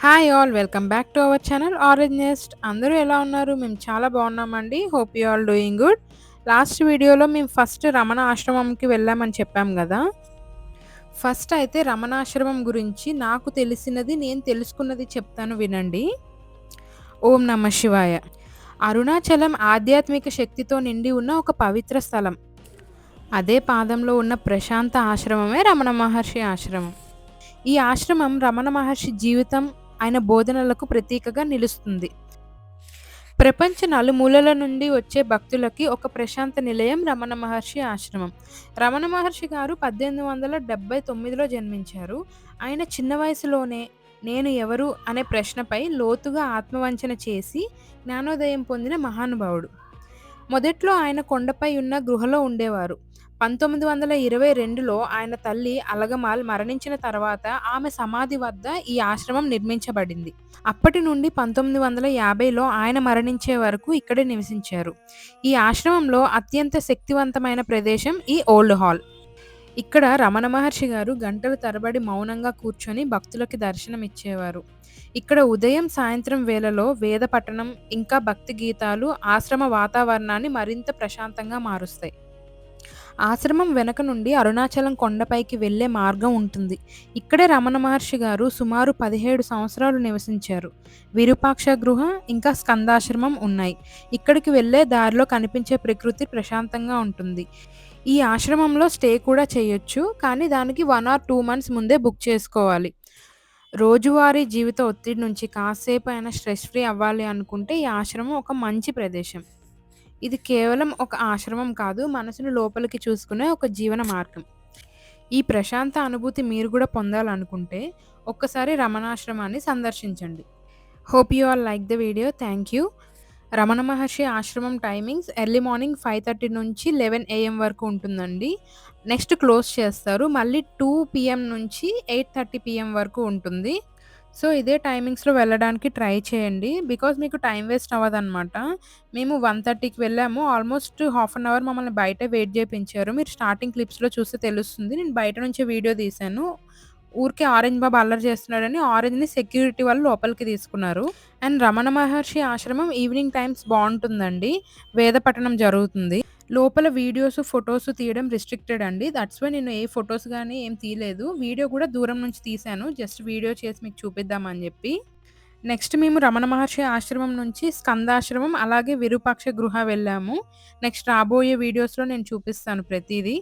Hi all welcome back to our channel Orange Nest. అందరూ ఎలా ఉన్నారు? మేము చాలా బాగున్నామండి. Hope you all doing good. Last వీడియోలో మేము ఫస్ట్ రమణ ఆశ్రమంకి వెళ్ళామని చెప్పాం కదా. ఫస్ట్ అయితే రమణ ఆశ్రమం గురించి నాకు తెలిసినది, నేను తెలుసుకున్నది చెప్తాను, వినండి. ఓం నమ శివాయ. అరుణాచలం ఆధ్యాత్మిక శక్తితో నిండి ఉన్న ఒక పవిత్ర స్థలం. అదే పాదంలో ఉన్న ప్రశాంత ఆశ్రమమే రమణ మహర్షి ఆశ్రమం. ఈ ఆశ్రమం రమణ మహర్షి జీవితం, ఆయన బోధనలకు ప్రతీకగా నిలుస్తుంది. ప్రపంచ నలుమూలల నుండి వచ్చే భక్తులకి ఒక ప్రశాంత నిలయం రమణ మహర్షి ఆశ్రమం. రమణ మహర్షి గారు 1879లో జన్మించారు. ఆయన చిన్న వయసులోనే నేను ఎవరు అనే ప్రశ్నపై లోతుగా ఆత్మవంచన చేసి జ్ఞానోదయం పొందిన మహానుభావుడు. మొదట్లో ఆయన కొండపై ఉన్న గృహలో ఉండేవారు. 1922లో ఆయన తల్లి అలగమాల్ మరణించిన తర్వాత ఆమె సమాధి వద్ద ఈ ఆశ్రమం నిర్మించబడింది. అప్పటి నుండి 1950లో ఆయన మరణించే వరకు ఇక్కడే నివసించారు. ఈ ఆశ్రమంలో అత్యంత శక్తివంతమైన ప్రదేశం ఈ ఓల్డ్ హాల్. ఇక్కడ రమణ మహర్షి గారు గంటల తరబడి మౌనంగా కూర్చొని భక్తులకి దర్శనం ఇచ్చేవారు. ఇక్కడ ఉదయం సాయంత్రం వేళలో వేద పఠనం ఇంకా భక్తి గీతాలు ఆశ్రమ వాతావరణాన్ని మరింత ప్రశాంతంగా మారుస్తాయి. ఆశ్రమం వెనక నుండి అరుణాచలం కొండపైకి వెళ్ళే మార్గం ఉంటుంది. ఇక్కడే రమణ మహర్షి గారు సుమారు 17 సంవత్సరాలు నివసించారు. విరూపాక్ష గృహ ఇంకా స్కందాశ్రమం ఉన్నాయి. ఇక్కడికి వెళ్ళే దారిలో కనిపించే ప్రకృతి ప్రశాంతంగా ఉంటుంది. ఈ ఆశ్రమంలో స్టే కూడా చేయొచ్చు, కానీ దానికి 1 or 2 మంత్స్ ముందే బుక్ చేసుకోవాలి. రోజువారీ జీవిత ఒత్తిడి నుంచి కాసేపు అయినా స్ట్రెస్ ఫ్రీ అవ్వాలి అనుకుంటే ఈ ఆశ్రమం ఒక మంచి ప్రదేశం. ఇది కేవలం ఒక ఆశ్రమం కాదు, మనసును లోపలికి చూసుకునే ఒక జీవన మార్గం. ఈ ప్రశాంత అనుభూతి మీరు కూడా పొందాలనుకుంటే ఒక్కసారి రమణాశ్రమాన్ని సందర్శించండి. Hope you all like the video. Thank you. Ramana Maharshi ఆశ్రమం టైమింగ్స్ ఎర్లీ మార్నింగ్ 5:30 నుంచి 11 AM వరకు ఉంటుందండి. నెక్స్ట్ క్లోజ్ చేస్తారు. మళ్ళీ 2 PM నుంచి 8:30 PM వరకు ఉంటుంది. సో, ఇదే టైమింగ్స్‌లో వెళ్ళడానికి ట్రై చేయండి. బికాజ్ మీకు టైం వేస్ట్ అవ్వదనమాట. మేము 1:30కి వెళ్ళాము. ఆల్మోస్ట్ హాఫ్ అన్ అవర్ మమ్మల్ని బయటే వెయిట్ చేపించారు. మీరు స్టార్టింగ్ క్లిప్స్‌లో చూస్తే తెలుస్తుంది. నేను బయట నుంచే వీడియో తీశాను. ఊరికే ఆరెంజ్ బాబు అల్లరి చేస్తున్నాడని ఆరెంజ్‌ని సెక్యూరిటీ వాళ్ళు లోపలికి తీసుకున్నారు. అండ్ రమణ మహర్షి ఆశ్రమం ఈవినింగ్ టైమ్స్ బావుంటుందండి. వేద పఠనం జరుగుతుంది. లోపల వీడియోస్, ఫోటోస్ తీయడం రిస్ట్రిక్టెడ్ అండి. దట్స్ వై నేను ఏ ఫోటోస్ గాని ఏం తీయలేదు. వీడియో కూడా దూరం నుంచి తీశాను. జస్ట్ వీడియో చేసి మీకు చూపిద్దామని చెప్పి. నెక్స్ట్ మేము రమణ మహర్షి ఆశ్రమం నుంచి స్కందాశ్రమం అలాగే విరూపాక్ష గృహ వెళ్ళాము. నెక్స్ట్ రాబోయే వీడియోస్‌లో నేను చూపిస్తాను ప్రతీదీ.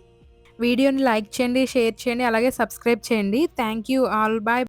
వీడియోని లైక్ చేయండి, షేర్ చేయండి, అలాగే సబ్స్క్రైబ్ చేయండి. Thank you all. బాయ్.